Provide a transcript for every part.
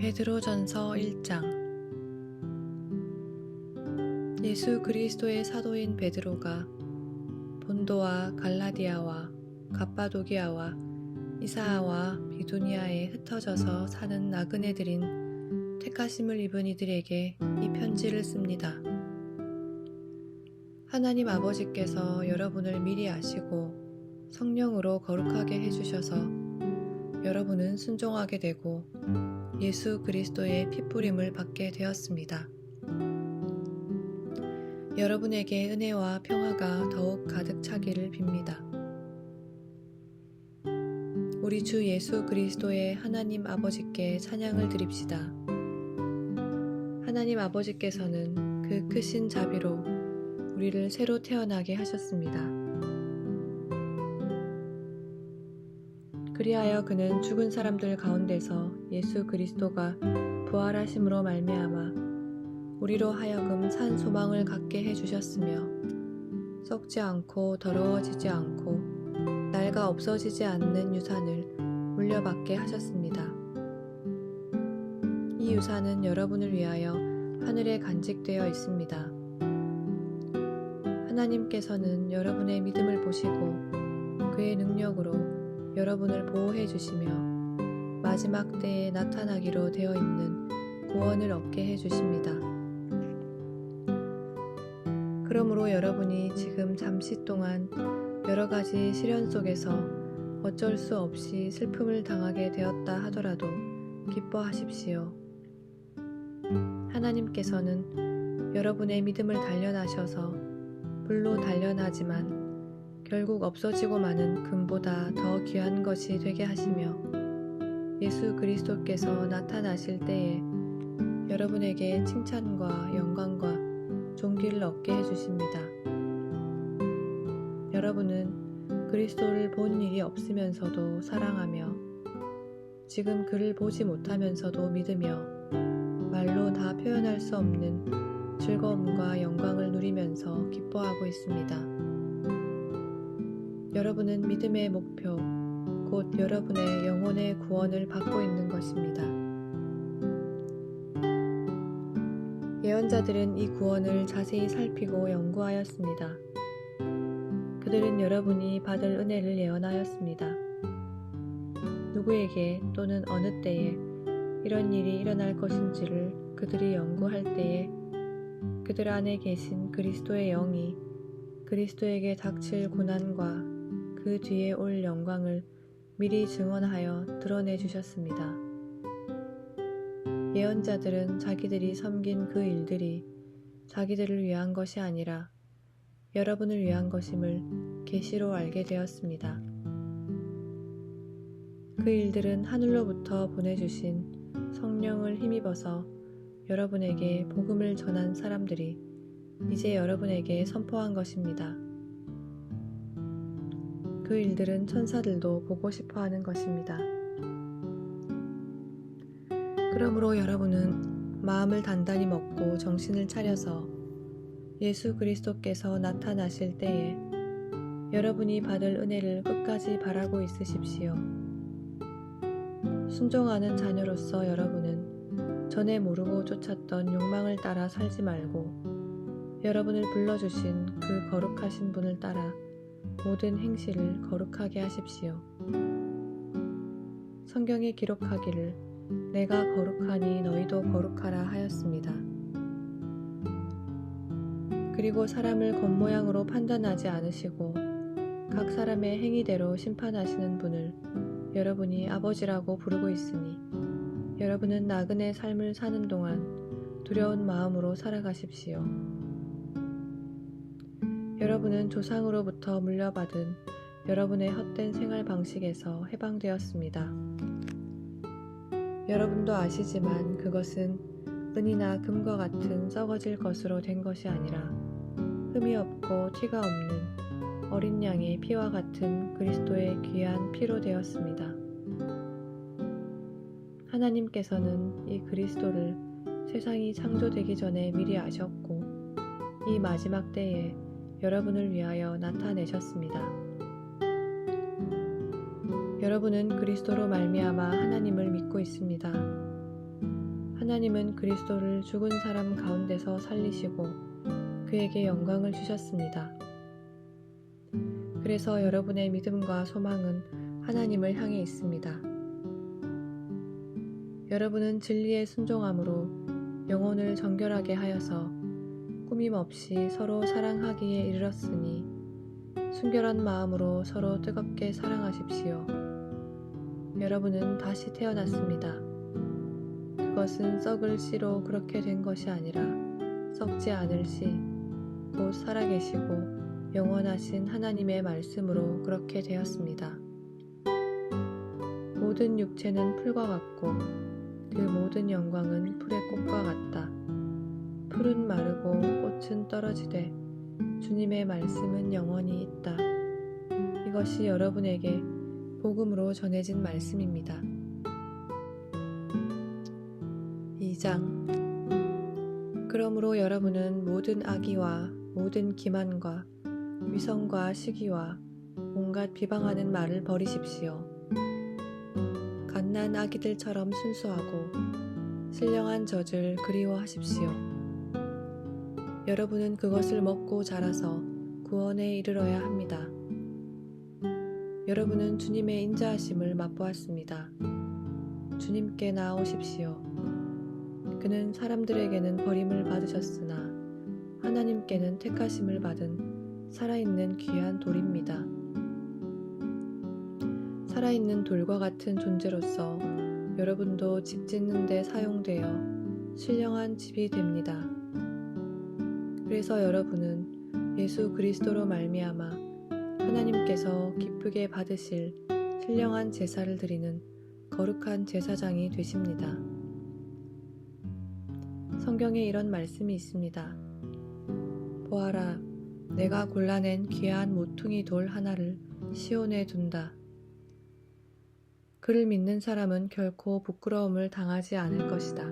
베드로전서 1장. 예수 그리스도의 사도인 베드로가 본도와 갈라디아와 갑바도기아와 이사야와 비두니아에 흩어져서 사는 나그네들인 택하심을 입은 이들에게 이 편지를 씁니다. 하나님 아버지께서 여러분을 미리 아시고 성령으로 거룩하게 해주셔서 여러분은 순종하게 되고 예수 그리스도의 핏부림을 받게 되었습니다. 여러분에게 은혜와 평화가 더욱 가득 차기를 빕니다. 우리 주 예수 그리스도의 하나님 아버지께 찬양을 드립시다. 하나님 아버지께서는 그 크신 자비로 우리를 새로 태어나게 하셨습니다. 그리하여 그는 죽은 사람들 가운데서 예수 그리스도가 부활하심으로 말미암아 우리로 하여금 산 소망을 갖게 해주셨으며 썩지 않고 더러워지지 않고 낡아 없어지지 않는 유산을 물려받게 하셨습니다. 이 유산은 여러분을 위하여 하늘에 간직되어 있습니다. 하나님께서는 여러분의 믿음을 보시고 그의 능력으로 여러분을 보호해 주시며 마지막 때에 나타나기로 되어 있는 구원을 얻게 해 주십니다. 그러므로 여러분이 지금 잠시 동안 여러 가지 시련 속에서 어쩔 수 없이 슬픔을 당하게 되었다 하더라도 기뻐하십시오. 하나님께서는 여러분의 믿음을 단련하셔서 불로 단련하지만 결국 없어지고 마는 금보다 더 귀한 것이 되게 하시며 예수 그리스도께서 나타나실 때에 여러분에게 칭찬과 영광과 존귀를 얻게 해주십니다. 여러분은 그리스도를 본 일이 없으면서도 사랑하며 지금 그를 보지 못하면서도 믿으며 말로 다 표현할 수 없는 즐거움과 영광을 누리면서 기뻐하고 있습니다. 여러분은 믿음의 목표, 곧 여러분의 영혼의 구원을 받고 있는 것입니다. 예언자들은 이 구원을 자세히 살피고 연구하였습니다. 그들은 여러분이 받을 은혜를 예언하였습니다. 누구에게 또는 어느 때에 이런 일이 일어날 것인지를 그들이 연구할 때에 그들 안에 계신 그리스도의 영이 그리스도에게 닥칠 고난과 그 뒤에 올 영광을 미리 증언하여 드러내 주셨습니다. 예언자들은 자기들이 섬긴 그 일들이 자기들을 위한 것이 아니라 여러분을 위한 것임을 계시로 알게 되었습니다. 그 일들은 하늘로부터 보내주신 성령을 힘입어서 여러분에게 복음을 전한 사람들이 이제 여러분에게 선포한 것입니다. 그 일들은 천사들도 보고 싶어 하는 것입니다. 그러므로 여러분은 마음을 단단히 먹고 정신을 차려서 예수 그리스도께서 나타나실 때에 여러분이 받을 은혜를 끝까지 바라고 있으십시오. 순종하는 자녀로서 여러분은 전에 모르고 쫓았던 욕망을 따라 살지 말고 여러분을 불러주신 그 거룩하신 분을 따라 모든 행실을 거룩하게 하십시오. 성경에 기록하기를 내가 거룩하니 너희도 거룩하라 하였습니다. 그리고 사람을 겉모양으로 판단하지 않으시고 각 사람의 행위대로 심판하시는 분을 여러분이 아버지라고 부르고 있으니 여러분은 나그네 삶을 사는 동안 두려운 마음으로 살아가십시오. 여러분은 조상으로부터 물려받은 여러분의 헛된 생활 방식에서 해방되었습니다. 여러분도 아시지만 그것은 은이나 금과 같은 썩어질 것으로 된 것이 아니라 흠이 없고 티가 없는 어린 양의 피와 같은 그리스도의 귀한 피로 되었습니다. 하나님께서는 이 그리스도를 세상이 창조되기 전에 미리 아셨고 이 마지막 때에 여러분을 위하여 나타내셨습니다. 여러분은 그리스도로 말미암아 하나님을 믿고 있습니다. 하나님은 그리스도를 죽은 사람 가운데서 살리시고 그에게 영광을 주셨습니다. 그래서 여러분의 믿음과 소망은 하나님을 향해 있습니다. 여러분은 진리에 순종함으로 영혼을 정결하게 하여서 꾸밈 없이 서로 사랑하기에 이르렀으니 순결한 마음으로 서로 뜨겁게 사랑하십시오. 여러분은 다시 태어났습니다. 그것은 썩을 씨로 그렇게 된 것이 아니라 썩지 않을 씨, 곧 살아계시고 영원하신 하나님의 말씀으로 그렇게 되었습니다. 모든 육체는 풀과 같고 그 모든 영광은 풀의 꽃과 같다. 풀은 마르고 꽃은 떨어지되 주님의 말씀은 영원히 있다. 이것이 여러분에게 복음으로 전해진 말씀입니다. 2장. 그러므로 여러분은 모든 악의와 모든 기만과 위선과 시기와 온갖 비방하는 말을 버리십시오. 갓난 아기들처럼 순수하고 신령한 젖을 그리워하십시오. 여러분은 그것을 먹고 자라서 구원에 이르러야 합니다. 여러분은 주님의 인자하심을 맛보았습니다. 주님께 나아오십시오. 그는 사람들에게는 버림을 받으셨으나 하나님께는 택하심을 받은 살아있는 귀한 돌입니다. 살아있는 돌과 같은 존재로서 여러분도 집 짓는 데 사용되어 신령한 집이 됩니다. 그래서 여러분은 예수 그리스도로 말미암아 하나님께서 기쁘게 받으실 신령한 제사를 드리는 거룩한 제사장이 되십니다. 성경에 이런 말씀이 있습니다. 보아라, 내가 골라낸 귀한 모퉁이 돌 하나를 시온에 둔다. 그를 믿는 사람은 결코 부끄러움을 당하지 않을 것이다.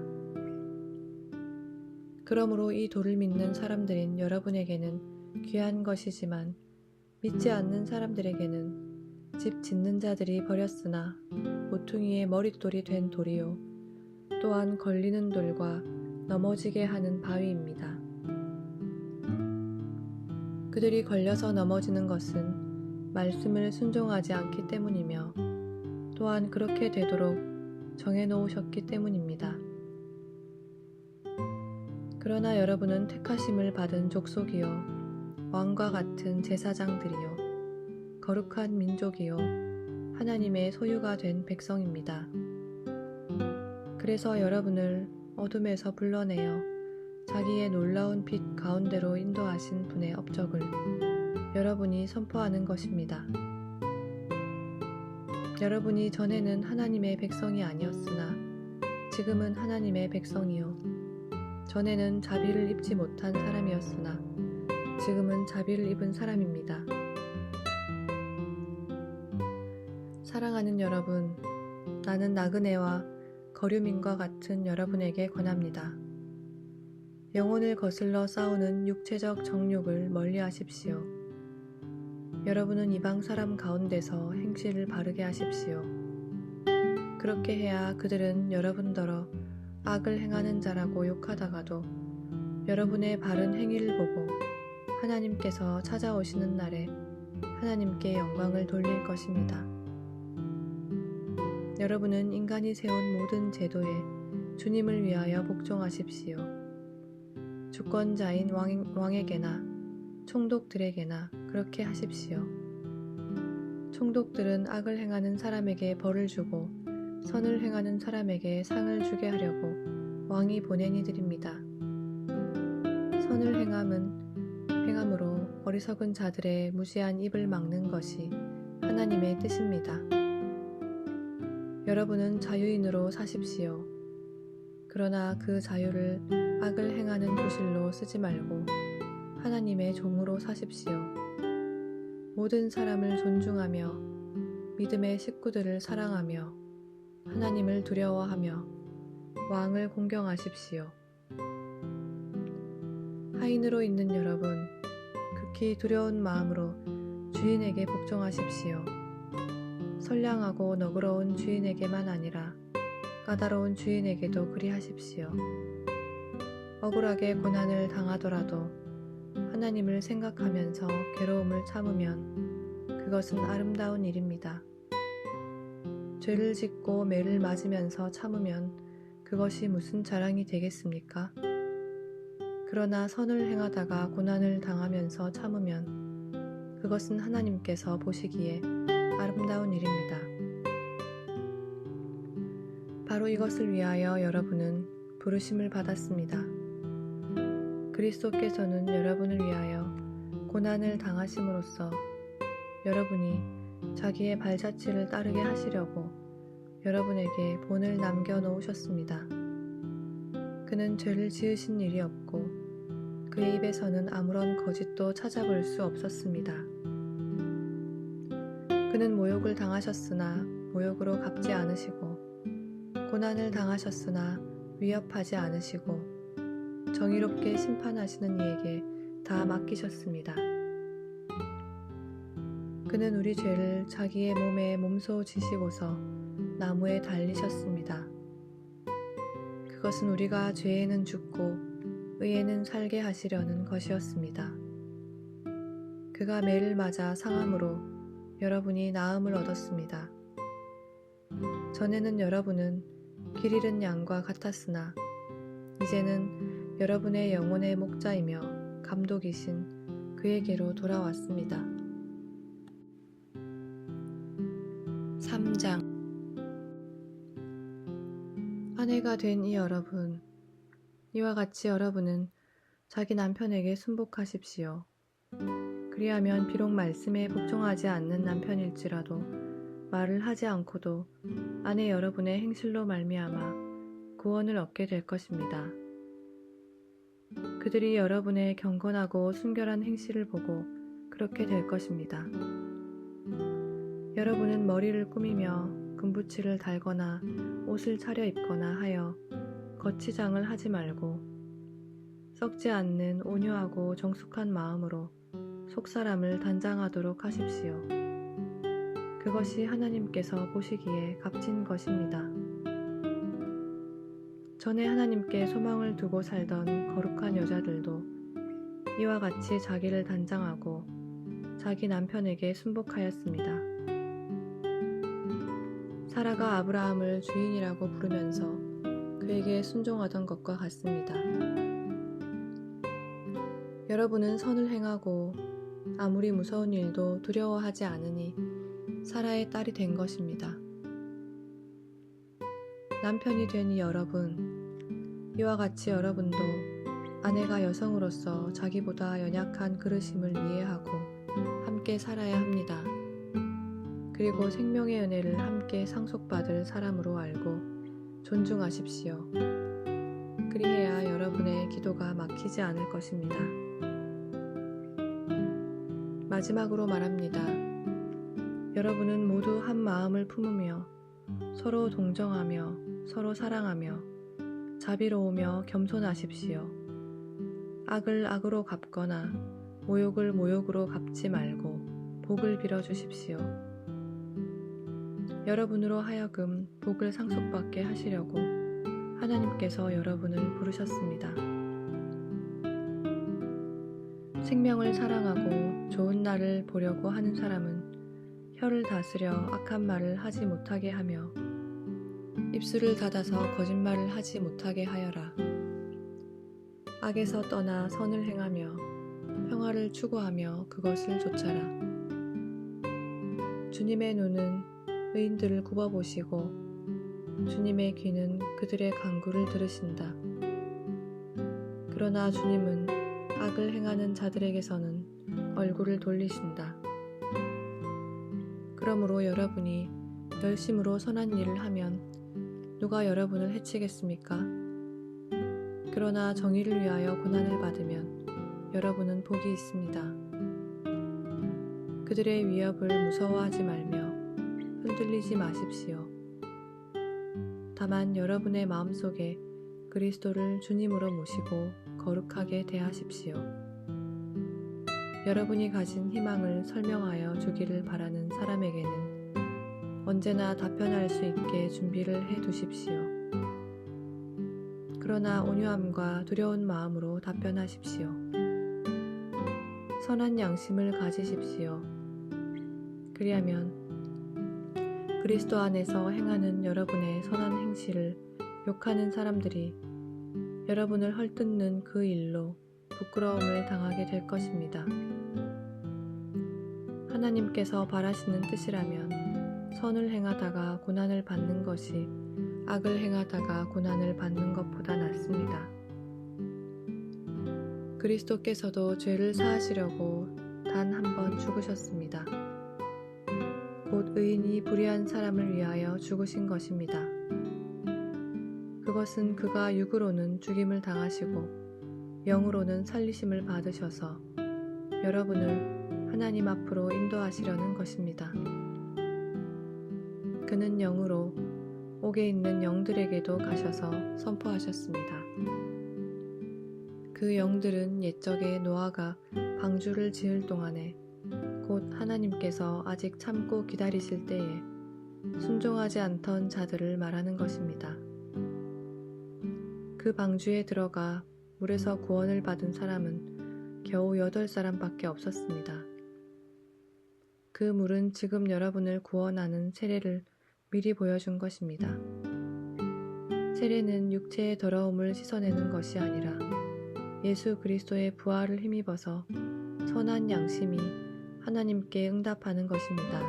그러므로 이 돌을 믿는 사람들인 여러분에게는 귀한 것이지만 믿지 않는 사람들에게는 집 짓는 자들이 버렸으나 모퉁이의 머릿돌이 된 돌이요 또한 걸리는 돌과 넘어지게 하는 바위입니다. 그들이 걸려서 넘어지는 것은 말씀을 순종하지 않기 때문이며 또한 그렇게 되도록 정해놓으셨기 때문입니다. 그러나 여러분은 택하심을 받은 족속이요 왕과 같은 제사장들이요 거룩한 민족이요 하나님의 소유가 된 백성입니다. 그래서 여러분을 어둠에서 불러내어 자기의 놀라운 빛 가운데로 인도하신 분의 업적을 여러분이 선포하는 것입니다. 여러분이 전에는 하나님의 백성이 아니었으나 지금은 하나님의 백성이요 전에는 자비를 입지 못한 사람이었으나 지금은 자비를 입은 사람입니다. 사랑하는 여러분, 나는 나그네와 거류민과 같은 여러분에게 권합니다. 영혼을 거슬러 싸우는 육체적 정욕을 멀리하십시오. 여러분은 이방 사람 가운데서 행실을 바르게 하십시오. 그렇게 해야 그들은 여러분더러 악을 행하는 자라고 욕하다가도 여러분의 바른 행위를 보고 하나님께서 찾아오시는 날에 하나님께 영광을 돌릴 것입니다. 여러분은 인간이 세운 모든 제도에 주님을 위하여 복종하십시오. 주권자인 왕에게나 총독들에게나 그렇게 하십시오. 총독들은 악을 행하는 사람에게 벌을 주고 선을 행하는 사람에게 상을 주게 하려고 왕이 보낸 이들입니다. 선을 행함으로 어리석은 자들의 무지한 입을 막는 것이 하나님의 뜻입니다. 여러분은 자유인으로 사십시오. 그러나 그 자유를 악을 행하는 구실로 쓰지 말고 하나님의 종으로 사십시오. 모든 사람을 존중하며 믿음의 식구들을 사랑하며 하나님을 두려워하며 왕을 공경하십시오. 하인으로 있는 여러분, 극히 두려운 마음으로 주인에게 복종하십시오. 선량하고 너그러운 주인에게만 아니라 까다로운 주인에게도 그리하십시오. 억울하게 고난을 당하더라도 하나님을 생각하면서 괴로움을 참으면 그것은 아름다운 일입니다. 죄를 짓고 매를 맞으면서 참으면 그것이 무슨 자랑이 되겠습니까? 그러나 선을 행하다가 고난을 당하면서 참으면 그것은 하나님께서 보시기에 아름다운 일입니다. 바로 이것을 위하여 여러분은 부르심을 받았습니다. 그리스도께서는 여러분을 위하여 고난을 당하심으로써 여러분이 자기의 발자취를 따르게 하시려고 여러분에게 본을 남겨 놓으셨습니다. 그는 죄를 지으신 일이 없고 그의 입에서는 아무런 거짓도 찾아볼 수 없었습니다. 그는 모욕을 당하셨으나 모욕으로 갚지 않으시고 고난을 당하셨으나 위협하지 않으시고 정의롭게 심판하시는 이에게 다 맡기셨습니다. 그는 우리 죄를 자기의 몸에 몸소 지시고서 나무에 달리셨습니다. 그것은 우리가 죄에는 죽고 의에는 살게 하시려는 것이었습니다. 그가 매를 맞아 상함으로 여러분이 나음을 얻었습니다. 전에는 여러분은 길 잃은 양과 같았으나 이제는 여러분의 영혼의 목자이며 감독이신 그에게로 돌아왔습니다. 3장 아내가 된 이 여러분, 이와 같이 여러분은 자기 남편에게 순복하십시오. 그리하면 비록 말씀에 복종하지 않는 남편일지라도 말을 하지 않고도 아내 여러분의 행실로 말미암아 구원을 얻게 될 것입니다. 그들이 여러분의 경건하고 순결한 행실을 보고 그렇게 될 것입니다. 여러분은 머리를 꾸미며 금붙이를 달거나 옷을 차려입거나 하여 거치장을 하지 말고 썩지 않는 온유하고 정숙한 마음으로 속사람을 단장하도록 하십시오. 그것이 하나님께서 보시기에 값진 것입니다. 전에 하나님께 소망을 두고 살던 거룩한 여자들도 이와 같이 자기를 단장하고 자기 남편에게 순복하였습니다. 사라가 아브라함을 주인이라고 부르면서 그에게 순종하던 것과 같습니다. 여러분은 선을 행하고 아무리 무서운 일도 두려워하지 않으니 사라의 딸이 된 것입니다. 남편이 된 이 여러분, 이와 같이 여러분도 아내가 여성으로서 자기보다 연약한 그릇임을 이해하고 함께 살아야 합니다. 그리고 생명의 은혜를 함께 상속받을 사람으로 알고 존중하십시오. 그리해야 여러분의 기도가 막히지 않을 것입니다. 마지막으로 말합니다. 여러분은 모두 한 마음을 품으며 서로 동정하며 서로 사랑하며 자비로우며 겸손하십시오. 악을 악으로 갚거나 모욕을 모욕으로 갚지 말고 복을 빌어주십시오. 여러분으로 하여금 복을 상속받게 하시려고 하나님께서 여러분을 부르셨습니다. 생명을 사랑하고 좋은 날을 보려고 하는 사람은 혀를 다스려 악한 말을 하지 못하게 하며 입술을 닫아서 거짓말을 하지 못하게 하여라. 악에서 떠나 선을 행하며 평화를 추구하며 그것을 좇아라. 주님의 눈은 의인들을 굽어보시고 주님의 귀는 그들의 간구를 들으신다. 그러나 주님은 악을 행하는 자들에게서는 얼굴을 돌리신다. 그러므로 여러분이 열심으로 선한 일을 하면 누가 여러분을 해치겠습니까? 그러나 정의를 위하여 고난을 받으면 여러분은 복이 있습니다. 그들의 위협을 무서워하지 말며 흔들리지 마십시오. 다만 여러분의 마음속에 그리스도를 주님으로 모시고 거룩하게 대하십시오. 여러분이 가진 희망을 설명하여 주기를 바라는 사람에게는 언제나 답변할 수 있게 준비를 해 두십시오. 그러나 온유함과 두려운 마음으로 답변하십시오. 선한 양심을 가지십시오. 그리하면 그리스도 안에서 행하는 여러분의 선한 행실을 욕하는 사람들이 여러분을 헐뜯는 그 일로 부끄러움을 당하게 될 것입니다. 하나님께서 바라시는 뜻이라면 선을 행하다가 고난을 받는 것이 악을 행하다가 고난을 받는 것보다 낫습니다. 그리스도께서도 죄를 사하시려고 단 한 번 죽으셨습니다. 곧 의인이 불의한 사람을 위하여 죽으신 것입니다. 그것은 그가 육으로는 죽임을 당하시고 영으로는 살리심을 받으셔서 여러분을 하나님 앞으로 인도하시려는 것입니다. 그는 영으로 옥에 있는 영들에게도 가셔서 선포하셨습니다. 그 영들은 옛적에 노아가 방주를 지을 동안에 곧 하나님께서 아직 참고 기다리실 때에 순종하지 않던 자들을 말하는 것입니다. 그 방주에 들어가 물에서 구원을 받은 사람은 겨우 8사람밖에 없었습니다. 그 물은 지금 여러분을 구원하는 세례를 미리 보여준 것입니다. 세례는 육체의 더러움을 씻어내는 것이 아니라 예수 그리스도의 부활을 힘입어서 선한 양심이 하나님께 응답하는 것입니다.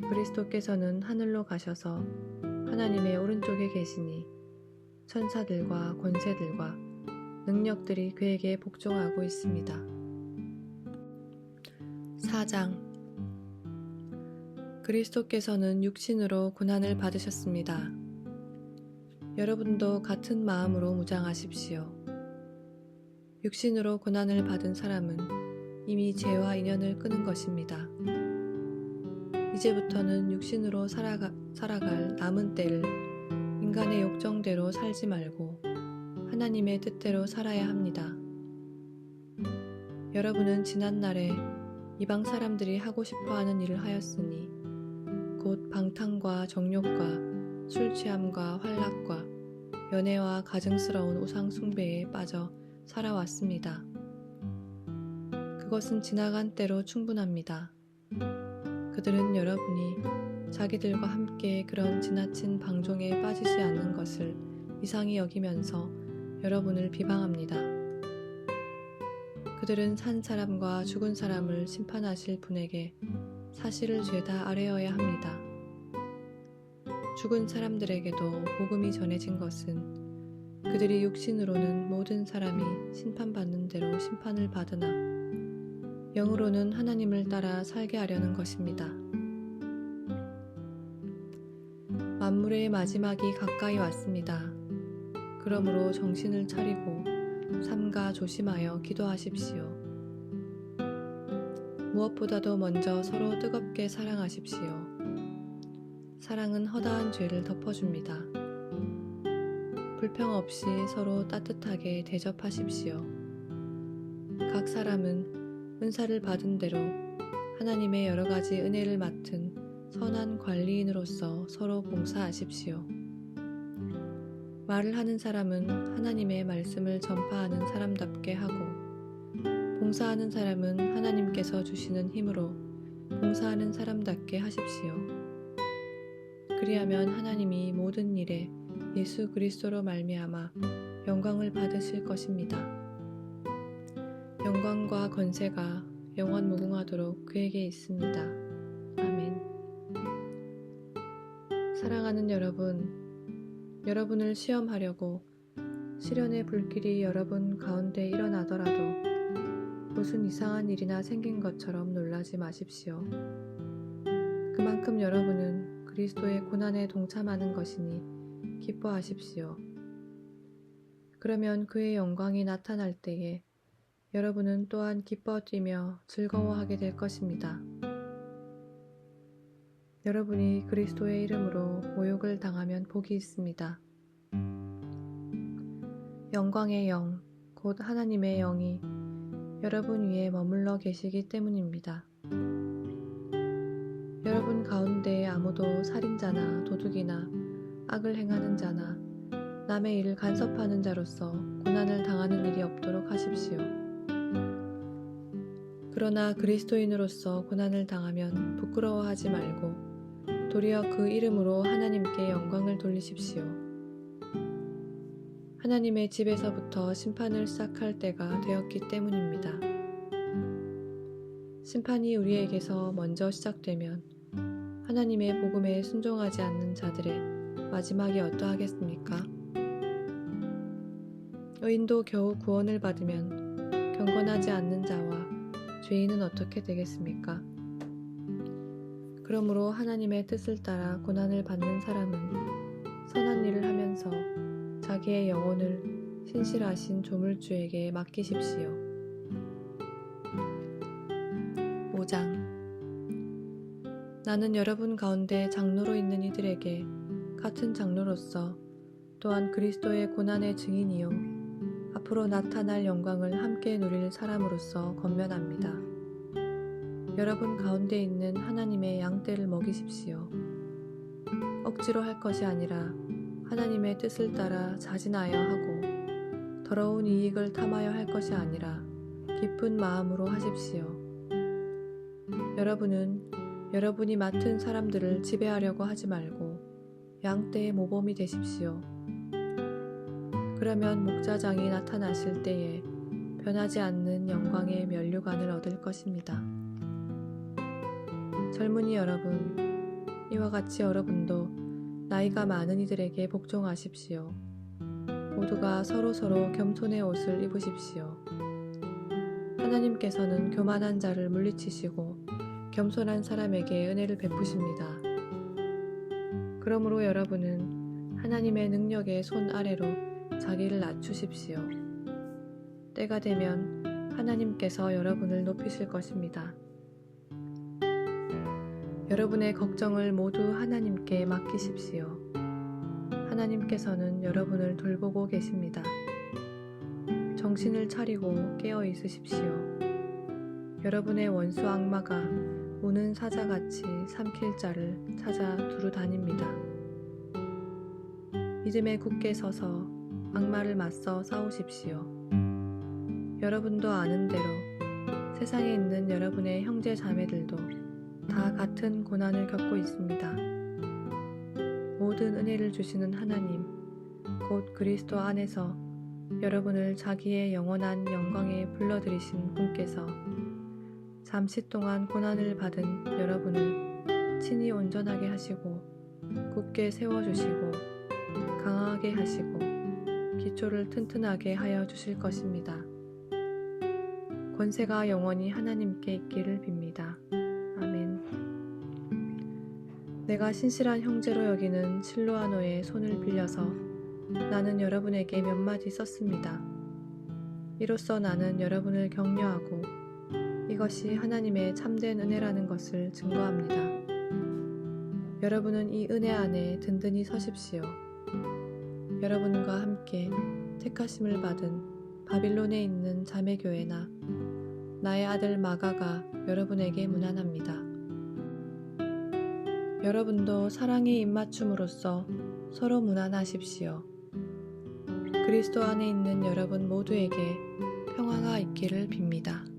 그리스도께서는 하늘로 가셔서 하나님의 오른쪽에 계시니 천사들과 권세들과 능력들이 그에게 복종하고 있습니다. 4장 그리스도께서는 육신으로 고난을 받으셨습니다. 여러분도 같은 마음으로 무장하십시오. 육신으로 고난을 받은 사람은 이미 죄와 인연을 끊은 것입니다. 이제부터는 육신으로 살아갈 남은 때를 인간의 욕정대로 살지 말고 하나님의 뜻대로 살아야 합니다. 여러분은 지난날에 이방 사람들이 하고 싶어하는 일을 하였으니 곧 방탕과 정욕과 술 취함과 활락과 연애와 가증스러운 우상 숭배에 빠져 살아왔습니다. 그것은 지나간 때로 충분합니다. 그들은 여러분이 자기들과 함께 그런 지나친 방종에 빠지지 않는 것을 이상히 여기면서 여러분을 비방합니다. 그들은 산 사람과 죽은 사람을 심판하실 분에게 사실을 죄다 아뢰어야 합니다. 죽은 사람들에게도 복음이 전해진 것은 그들이 육신으로는 모든 사람이 심판받는 대로 심판을 받으나 영으로는 하나님을 따라 살게 하려는 것입니다. 만물의 마지막이 가까이 왔습니다. 그러므로 정신을 차리고 삼가 조심하여 기도하십시오. 무엇보다도 먼저 서로 뜨겁게 사랑하십시오. 사랑은 허다한 죄를 덮어줍니다. 불평 없이 서로 따뜻하게 대접하십시오. 각 사람은 은사를 받은 대로 하나님의 여러 가지 은혜를 맡은 선한 관리인으로서 서로 봉사하십시오. 말을 하는 사람은 하나님의 말씀을 전파하는 사람답게 하고 봉사하는 사람은 하나님께서 주시는 힘으로 봉사하는 사람답게 하십시오. 그리하면 하나님이 모든 일에 예수 그리스도로 말미암아 영광을 받으실 것입니다. 영광과 권세가 영원 무궁하도록 그에게 있습니다. 아멘. 사랑하는 여러분, 여러분을 시험하려고 시련의 불길이 여러분 가운데 일어나더라도 무슨 이상한 일이나 생긴 것처럼 놀라지 마십시오. 그만큼 여러분은 그리스도의 고난에 동참하는 것이니 기뻐하십시오. 그러면 그의 영광이 나타날 때에 여러분은 또한 기뻐 뛰며 즐거워하게 될 것입니다. 여러분이 그리스도의 이름으로 모욕을 당하면 복이 있습니다. 영광의 영, 곧 하나님의 영이 여러분 위에 머물러 계시기 때문입니다. 여러분 가운데 아무도 살인자나 도둑이나 악을 행하는 자나 남의 일을 간섭하는 자로서 고난을 당하는 일이 없도록 하십시오. 그러나 그리스도인으로서 고난을 당하면 부끄러워하지 말고 도리어 그 이름으로 하나님께 영광을 돌리십시오. 하나님의 집에서부터 심판을 시작할 때가 되었기 때문입니다. 심판이 우리에게서 먼저 시작되면 하나님의 복음에 순종하지 않는 자들의 마지막이 어떠하겠습니까? 의인도 겨우 구원을 받으면 경건하지 않는 자와 죄인은 어떻게 되겠습니까? 그러므로 하나님의 뜻을 따라 고난을 받는 사람은 선한 일을 하면서 자기의 영혼을 신실하신 조물주에게 맡기십시오. 5장. 나는 여러분 가운데 장로로 있는 이들에게 같은 장로로서 또한 그리스도의 고난의 증인이요 앞으로 나타날 영광을 함께 누릴 사람으로서 권면합니다. 여러분 가운데 있는 하나님의 양떼를 먹이십시오. 억지로 할 것이 아니라 하나님의 뜻을 따라 자진하여 하고 더러운 이익을 탐하여 할 것이 아니라 기쁜 마음으로 하십시오. 여러분은 여러분이 맡은 사람들을 지배하려고 하지 말고 양떼의 모범이 되십시오. 그러면 목자장이 나타나실 때에 변하지 않는 영광의 면류관을 얻을 것입니다. 젊은이 여러분, 이와 같이 여러분도 나이가 많은 이들에게 복종하십시오. 모두가 서로서로 겸손의 옷을 입으십시오. 하나님께서는 교만한 자를 물리치시고 겸손한 사람에게 은혜를 베푸십니다. 그러므로 여러분은 하나님의 능력의 손 아래로 자기를 낮추십시오. 때가 되면 하나님께서 여러분을 높이실 것입니다. 여러분의 걱정을 모두 하나님께 맡기십시오. 하나님께서는 여러분을 돌보고 계십니다. 정신을 차리고 깨어 있으십시오. 여러분의 원수 악마가 우는 사자같이 삼킬 자를 찾아 두루 다닙니다. 믿음에 굳게 서서 악마를 맞서 싸우십시오. 여러분도 아는 대로 세상에 있는 여러분의 형제 자매들도 다 같은 고난을 겪고 있습니다. 모든 은혜를 주시는 하나님, 곧 그리스도 안에서 여러분을 자기의 영원한 영광에 불러들이신 분께서 잠시 동안 고난을 받은 여러분을 친히 온전하게 하시고 굳게 세워주시고 강하게 하시고 기초를 튼튼하게 하여 주실 것입니다. 권세가 영원히 하나님께 있기를 빕니다. 아멘. 내가 신실한 형제로 여기는 실로아노의 손을 빌려서 나는 여러분에게 몇 마디 썼습니다. 이로써 나는 여러분을 격려하고 이것이 하나님의 참된 은혜라는 것을 증거합니다. 여러분은 이 은혜 안에 든든히 서십시오. 여러분과 함께 택하심을 받은 바빌론에 있는 자매교회나 나의 아들 마가가 여러분에게 문안합니다. 여러분도 사랑의 입맞춤으로써 서로 문안하십시오. 그리스도 안에 있는 여러분 모두에게 평화가 있기를 빕니다.